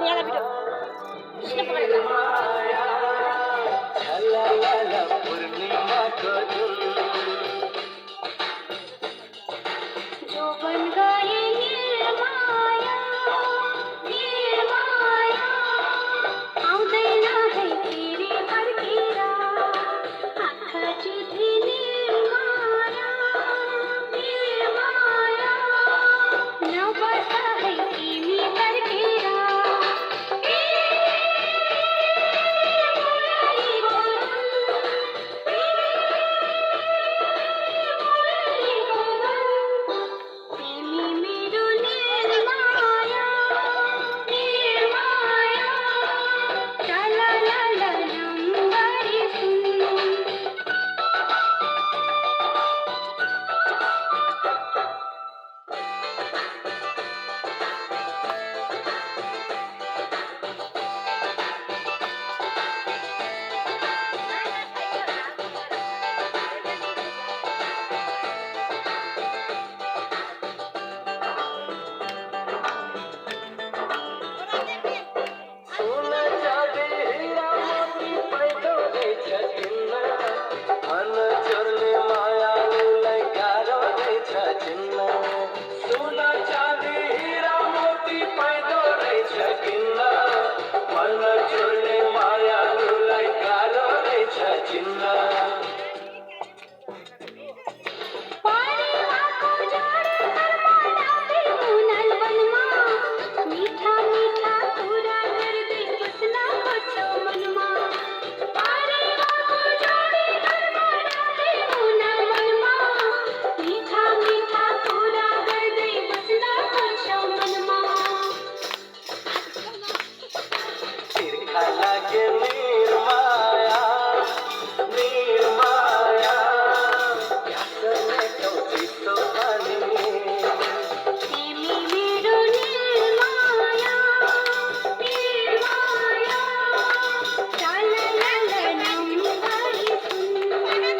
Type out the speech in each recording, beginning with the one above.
याला भिड कृष्ण पकडायला जो बन गए निर्माया निर्माया आउँदैन है फेरि फर्केर आँखा जुधी निर्माया निर्माया नबस है तिमी फर्केर तिमी मेरो निर्माया निर्माया चला ला ला नम्बरी सुन पानीको जोडी घरमा डाँडे मुनाल वनमा मीठा मीठा कुरा गर्दै बस्न खोज्छौ मनमा पानीको जोडी घरमा डाँडे मुनाल वनमा मीठा मीठा कुरा गर्दै बस्न खोज्छौ मनमा तिमी मेरो निर्माया निर्माया चला ला ला नम्बरी सुन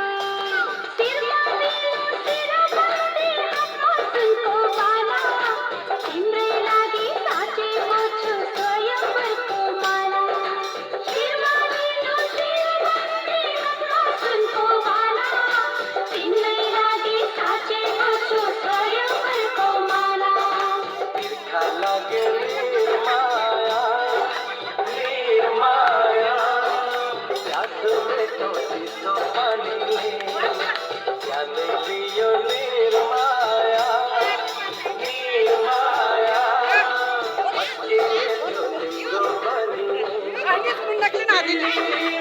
शिरमा मेरो शिर बाँधे हातमा सुनको माला तिम्रै लागि साँचेको छु स्वयंवरको माला शिरमा मेरो शिर बाँधे हातमा सुनको माला तिम्रै लागि साँचेको छु स्वयंवरको माला Ay, es una clase de